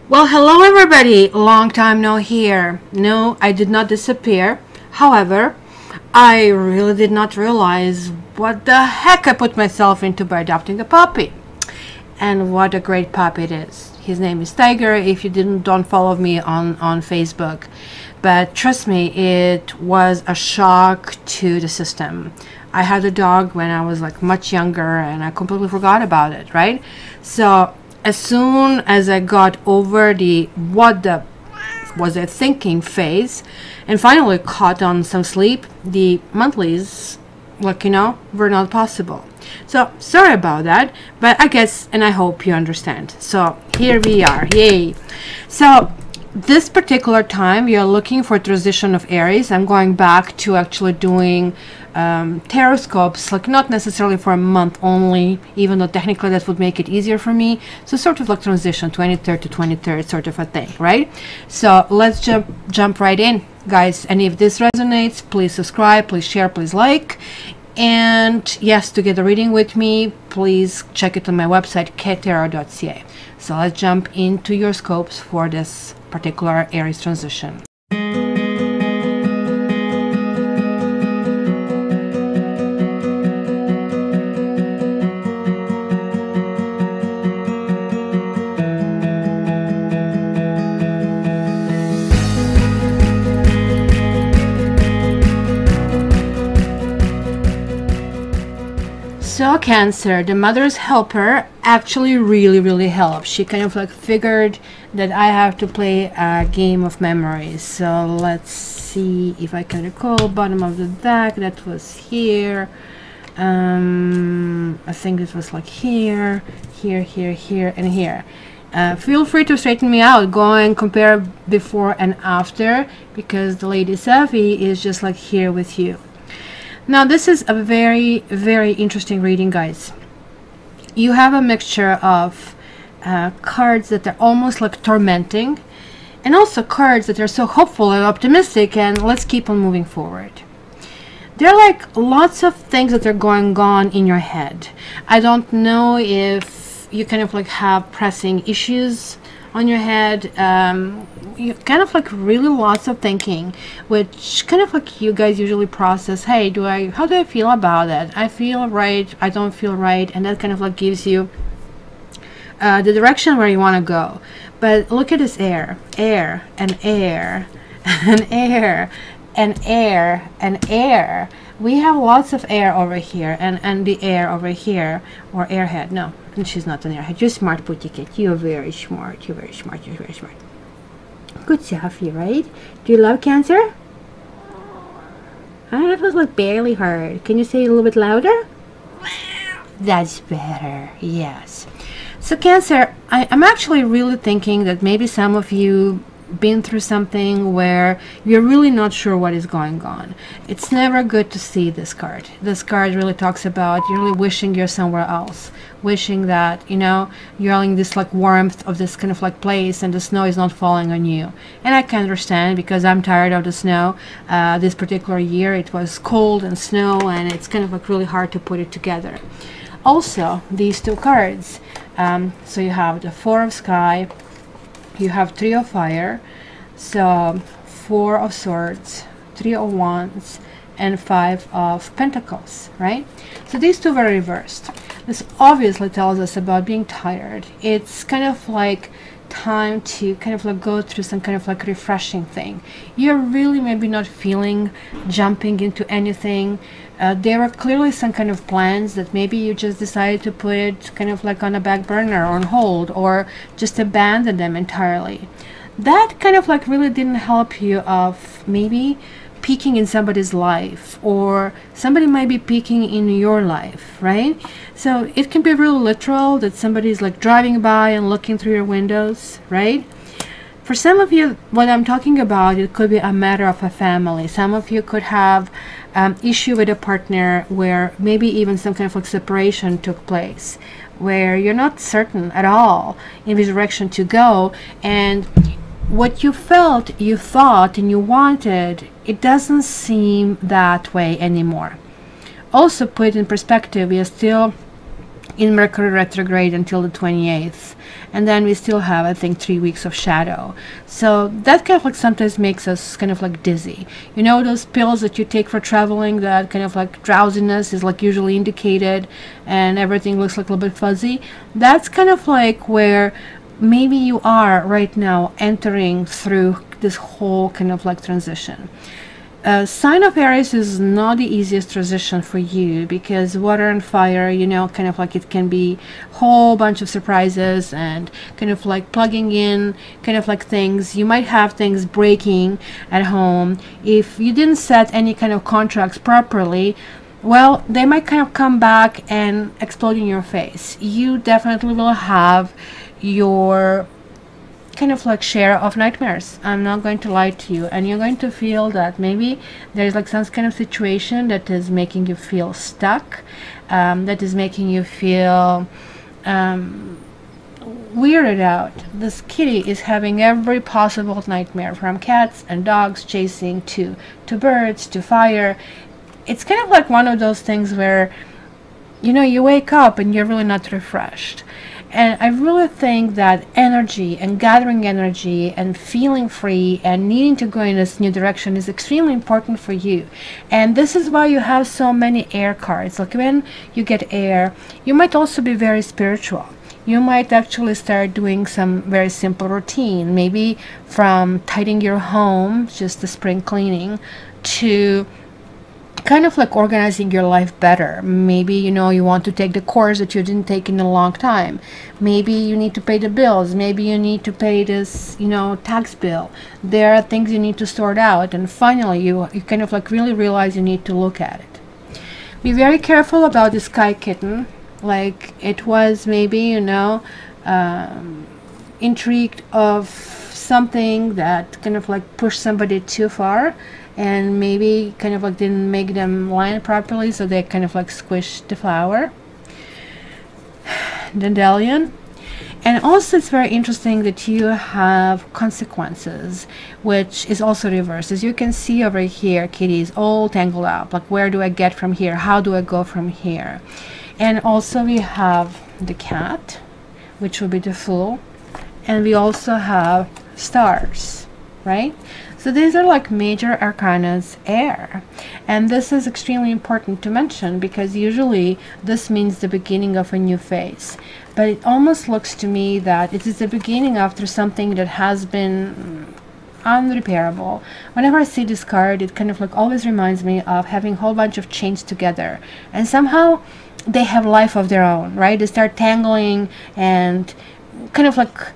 Well, hello everybody. Long time no hear. No, I did not disappear. However, I really did not realize what the heck I put myself into by adopting a puppy. And what a great puppy it is. His name is Tiger. If you don't follow me on Facebook. But trust me, it was a shock to the system. I had a dog when I was like much younger and I completely forgot about it, right? So as soon as I got over the what the was I thinking phase and finally caught on some sleep, the monthlies, were not possible. So sorry about that, but I guess and I hope you understand. So here we are. Yay. So this particular time we are looking for transition of Aries. I'm going back to actually doing tarot scopes, like not necessarily for a month only, even though technically that would make it easier for me. So sort of like transition 23rd to 23rd sort of a thing, right? So let's jump right in, guys. And if this resonates, please subscribe, please share, please like. And yes, to get a reading with me, please check it on my website, ktarot.ca. So let's jump into your scopes for this particular Aries transition. So Cancer, the mother's helper actually really helped. She kind of like figured that I have to play a game of memories. So let's see if I can recall. Bottom of the deck, that was here. I think it was like here, and here. Feel free to straighten me out. Go and compare before and after, because the Lady Safi is just like here with you. Now this is a very interesting reading, guys. You have a mixture of cards that are almost like tormenting, and also cards that are so hopeful and optimistic and let's keep on moving forward. There are like lots of things that are going on in your head. I don't know if you kind of like have pressing issues on your head. You kind of like really lots of thinking, which kind of like you guys usually process, hey, how do I feel about it? I feel right, I don't feel right, and that kind of like gives you the direction where you want to go. But look at this air and air and air and air and air. We have lots of air over here and the air over here, or airhead. No, she's not an airhead. You're smart, Pussycat. You're very smart. You're very smart. You're very smart. Good Safi, right? Do you love Cancer? That was like barely heard. Can you say it a little bit louder? That's better. Yes. So Cancer, I'm actually really thinking that maybe some of you been through something where you're really not sure what is going on. It's never good to see this card. This card really talks about you're really wishing you're somewhere else, wishing that you're in this like warmth of this kind of like place and the snow is not falling on you. And I can understand, because I'm tired of the snow. This particular year it was cold and snow, and it's kind of like really hard to put it together. Also, these two cards, so you have the Four of Sky, you have Three of Fire, so Four of Swords, Three of Wands, and Five of Pentacles, right? So these two were reversed. This obviously tells us about being tired. It's kind of like time to kind of like go through some kind of like refreshing thing. You're really maybe not feeling jumping into anything. There are clearly some kind of plans that maybe you just decided to put it kind of like on a back burner or on hold, or just abandon them entirely. That kind of like really didn't help you of maybe peeking in somebody's life, or somebody might be peeking in your life, right? So it can be really literal that somebody's like driving by and looking through your windows, right? For some of you, what I'm talking about, it could be a matter of a family. Some of you could have issue with a partner where maybe even some kind of like separation took place, where you're not certain at all in which direction to go, and what you felt, you thought, and you wanted, it doesn't seem that way anymore. Also, put in perspective, we are still in Mercury retrograde until the 28th. And then we still have, I think, 3 weeks of shadow. So that kind of like sometimes makes us kind of like dizzy. You know those pills that you take for traveling that kind of like drowsiness is like usually indicated and everything looks like a little bit fuzzy? That's kind of like where maybe you are right now entering through this whole kind of like transition. Sign of Aries is not the easiest transition for you because water and fire, you know, kind of like it can be a whole bunch of surprises and kind of like plugging in kind of like things. You might have things breaking at home. If you didn't set any kind of contracts properly, well, they might kind of come back and explode in your face. You definitely will have your kind of like share of nightmares. I'm not going to lie to you, and you're going to feel that maybe there's like some kind of situation that is making you feel stuck, that is making you feel weirded out. This kitty is having every possible nightmare, from cats and dogs chasing to birds to fire. It's kind of like one of those things where, you know, you wake up and you're really not refreshed. And I really think that energy and gathering energy and feeling free and needing to go in this new direction is extremely important for you. And this is why you have so many air cards. Like when you get air, you might also be very spiritual. You might actually start doing some very simple routine, maybe from tidying your home, just the spring cleaning, to kind of like organizing your life better. Maybe, you know, you want to take the course that you didn't take in a long time. Maybe you need to pay the bills. Maybe you need to pay this, you know, tax bill. There are things you need to sort out, and finally you kind of like really realize you need to look at it. Be very careful about the sky kitten. Like it was maybe, you know, intrigued of something that kind of like pushed somebody too far, and maybe kind of like didn't make them line properly, so they kind of like squished the flower. Dandelion. And also it's very interesting that you have consequences, which is also reversed. As you can see over here, kitty is all tangled up. Like, where do I get from here? How do I go from here? And also we have the cat, which will be the Fool. And we also have stars, right? So these are like major arcanas air, and this is extremely important to mention because usually this means the beginning of a new phase, but it almost looks to me that it is the beginning after something that has been unrepairable. Whenever I see this card, it kind of like always reminds me of having a whole bunch of chains together, and somehow they have life of their own, right? They start tangling and kind of like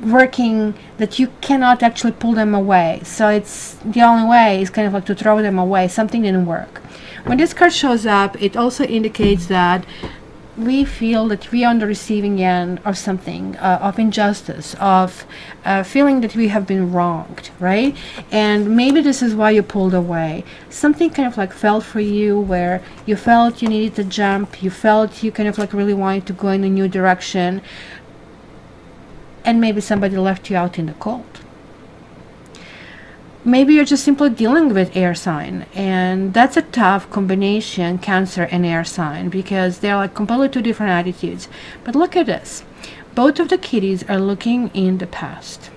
working that you cannot actually pull them away. So it's the only way is kind of like to throw them away. Something didn't work. When this card shows up, it also indicates that we feel that we are on the receiving end of something, of injustice, of feeling that we have been wronged, right? And maybe this is why you pulled away. Something kind of like felt for you where you felt you needed to jump, you felt you kind of like really wanted to go in a new direction, and maybe somebody left you out in the cold. Maybe you're just simply dealing with air sign, and that's a tough combination, Cancer and air sign, because they're like completely two different attitudes. But look at this. Both of the kitties are looking in the past.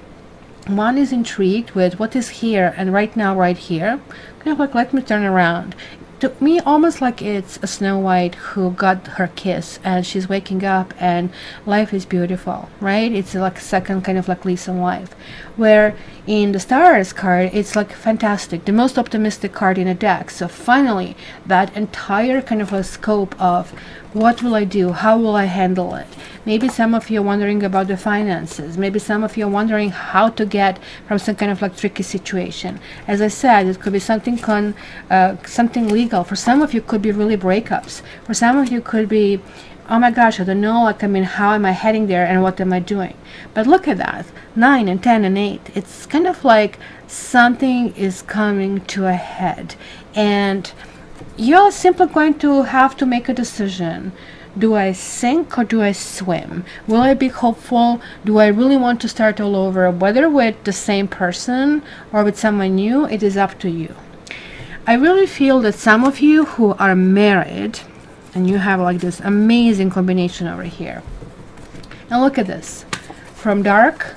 One is intrigued with what is here and right now, right here. Kind of like, let me turn around. To me, almost like it's a Snow White who got her kiss and she's waking up and life is beautiful, right? It's like a second kind of like lease on life. Where in the Stars card, it's like fantastic, the most optimistic card in a deck. So finally, that entire kind of a scope of what will I do? How will I handle it? Maybe some of you are wondering about the finances. Maybe some of you are wondering how to get from some kind of like tricky situation. As I said, it could be something something legal. For some of you, it could be really breakups. For some of you, it could be, oh my gosh, I don't know, like, I mean, how am I heading there and what am I doing? But look at that, 9 and 10 and 8. It's kind of like something is coming to a head, and you're simply going to have to make a decision. Do I sink or do I swim? Will I be hopeful? Do I really want to start all over? Whether with the same person or with someone new, it is up to you. I really feel that some of you who are married and you have like this amazing combination over here. And look at this, from dark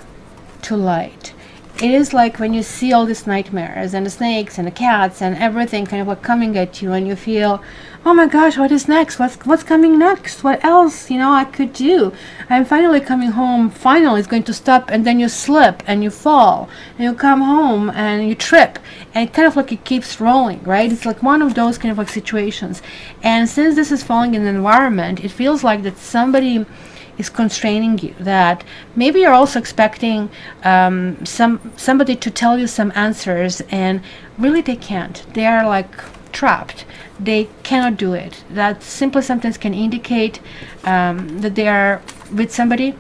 to light. It is like when you see all these nightmares and the snakes and the cats and everything kind of like coming at you, and you feel, oh my gosh, what is next? What's coming next? What else, you know, I could do? I'm finally coming home. Finally, it's going to stop, and then you slip and you fall, and you come home and you trip, and kind of like it keeps rolling, right? It's like one of those kind of like situations. And since this is falling in an environment, it feels like that somebody is constraining you, that maybe you're also expecting somebody to tell you some answers, and really they can't. They are like trapped. They cannot do it. That simply sometimes can indicate that they are with somebody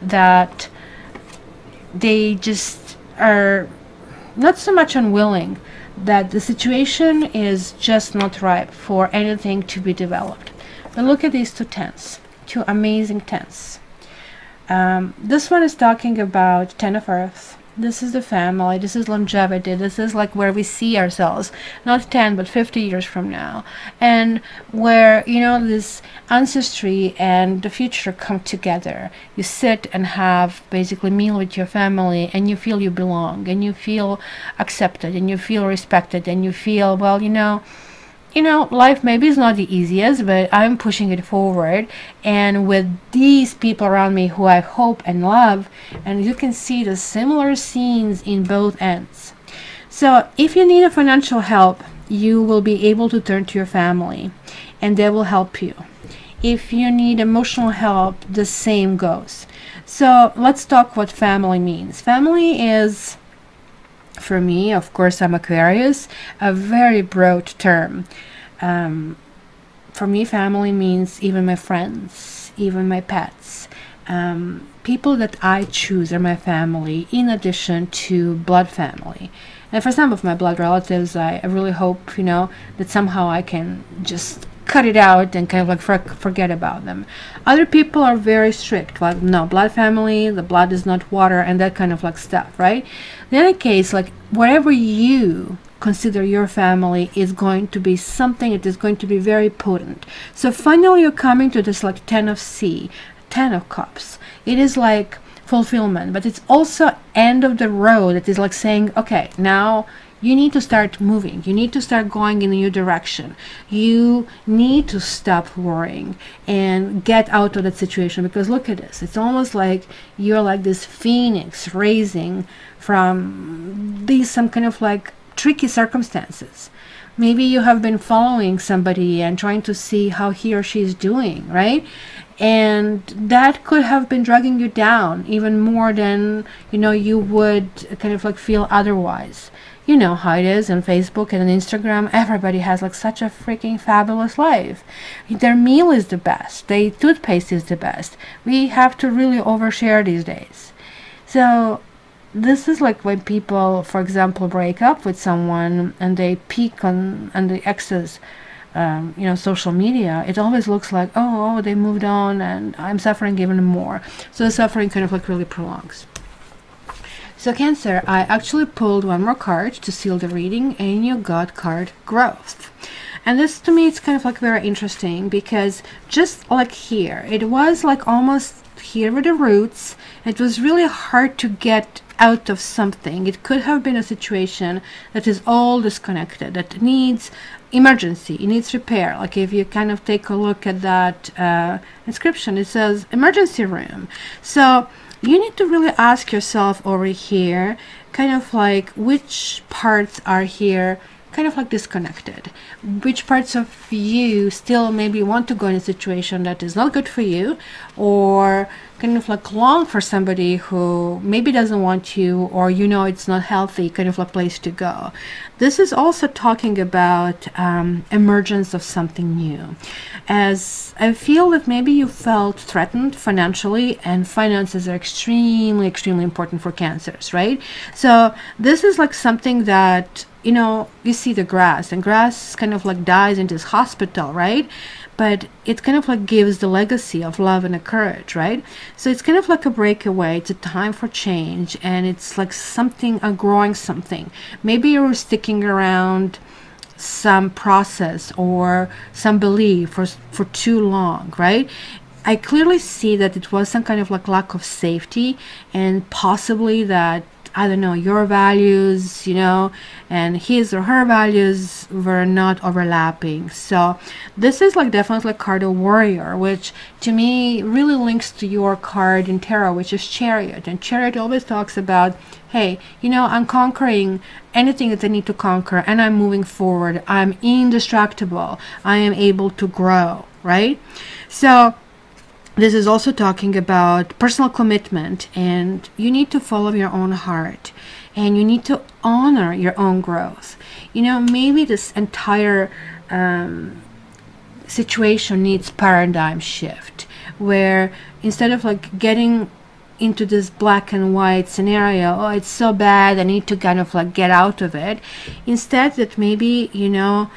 that they just are not so much unwilling, that the situation is just not ripe for anything to be developed. But look at these two tens. Two amazing tens. This one is talking about 10 of Earth. This is the family. This is longevity. This is like where we see ourselves, not 10 but 50 years from now, and where, you know, this ancestry and the future come together. You sit and have basically meal with your family, and you feel you belong, and you feel accepted, and you feel respected, and you feel, well, you know, life maybe is not the easiest, but I'm pushing it forward, and with these people around me who I hope and love, and you can see the similar scenes in both ends. So if you need a financial help, you will be able to turn to your family, and they will help you. If you need emotional help, the same goes. So let's talk what family means. Family is, for me, of course, I'm Aquarius, a very broad term. For me, family means even my friends, even my pets. People that I choose are my family, in addition to blood family. And for some of my blood relatives, I really hope, you know, that somehow I can just cut it out and kind of like forget about them. Other people are very strict, like, no, blood family, the blood is not water, and that kind of like stuff, right? In any case, like, whatever you consider your family is going to be something that is going to be very potent. So finally you're coming to this like 10 of C, 10 of Cups. It is like fulfillment, but it's also end of the road. It is like saying, okay, now you need to start moving. You need to start going in a new direction. You need to stop worrying and get out of that situation, because look at this. It's almost like you're like this phoenix raising from these some kind of like tricky circumstances. Maybe you have been following somebody and trying to see how he or she is doing, right? And that could have been dragging you down even more than, you know, you would kind of like feel otherwise. You know how it is on Facebook and on Instagram. Everybody has like such a freaking fabulous life. Their meal is the best. Their toothpaste is the best. We have to really overshare these days. So this is like when people, for example, break up with someone and they peek on the ex's you know, social media. It always looks like, oh, they moved on and I'm suffering even more. So the suffering kind of like really prolongs. So Cancer, I actually pulled one more card to seal the reading, and you got card Growth. And this, to me, it's kind of like very interesting, because just like here, it was like almost here with the roots. It was really hard to get out of something. It could have been a situation that is all disconnected, that needs emergency, it needs repair. Like if you kind of take a look at that inscription, it says emergency room. So you need to really ask yourself over here, kind of like which parts are here kind of like disconnected, which parts of you still maybe want to go in a situation that is not good for you, or kind of like long for somebody who maybe doesn't want you, or you know it's not healthy kind of a place to go. This is also talking about emergence of something new, as I feel that maybe you felt threatened financially, and finances are extremely important for Cancers, right? So this is like something that, you know, you see the grass, and grass kind of like dies in this hospital, right? But it kind of like gives the legacy of love and courage, right? So it's kind of like a breakaway. It's a time for change, and it's like something, a growing something. Maybe you're sticking around some process or some belief for too long, right? I clearly see that it was some kind of like lack of safety, and possibly that, I don't know, your values, you know, and his or her values were not overlapping. So this is like definitely a card of warrior, which to me really links to your card in tarot, which is Chariot. And Chariot always talks about, hey, you know, I'm conquering anything that I need to conquer, and I'm moving forward. I'm indestructible. I am able to grow, right? So this is also talking about personal commitment, and you need to follow your own heart, and you need to honor your own growth. You know, maybe this entire situation needs paradigm shift, where instead of like getting into this black and white scenario, oh, it's so bad, I need to kind of like get out of it, instead that maybe, you know,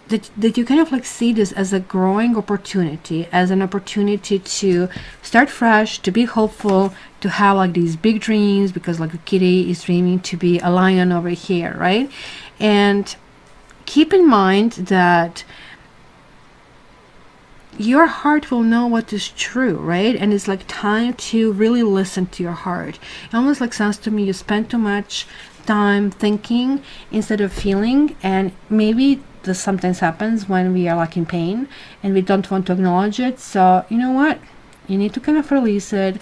that you kind of like see this as a growing opportunity, as an opportunity to start fresh, to be hopeful, to have like these big dreams, because like a kitty is dreaming to be a lion over here, right? And keep in mind that your heart will know what is true, right? And it's like time to really listen to your heart. It almost like sounds to me you spend too much time thinking instead of feeling, and maybe this sometimes happens when we are like in pain and we don't want to acknowledge it. So you know what, you need to kind of release it.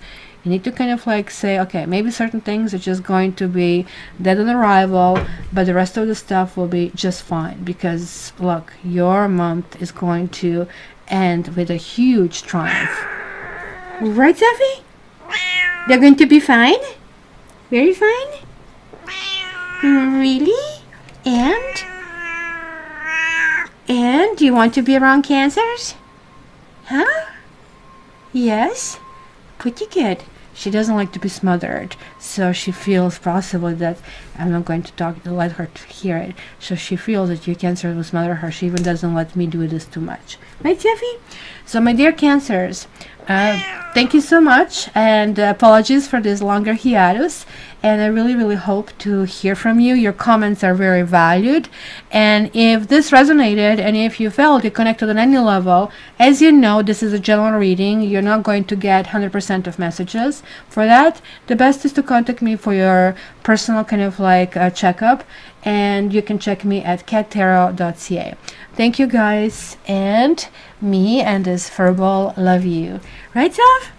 You need to kind of like say, okay, maybe certain things are just going to be dead on arrival, but the rest of the stuff will be just fine, because look, your month is going to end with a huge triumph, right, Sophie? They're going to be fine, very fine. Really? And do you want to be around cancers? Huh? Yes? Pretty good. She doesn't like to be smothered, so she feels possibly that I'm not going to talk to let her hear it. So she feels that your cancer will smother her. She even doesn't let me do this too much. Right, Jeffy? So my dear cancers, thank you so much, and apologies for this longer hiatus, and I really hope to hear from you. Your comments are very valued, and if this resonated and if you felt you connected on any level, as you know, this is a general reading. You're not going to get 100% of messages. For that, the best is to contact me for your personal kind of like checkup, and you can check me at cattarot.ca. Thank you guys, and me and this furball love you. Right, Soph?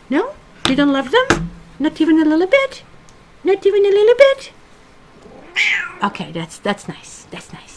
No? You don't love them? Not even a little bit? Not even a little bit? Okay, that's nice. That's nice.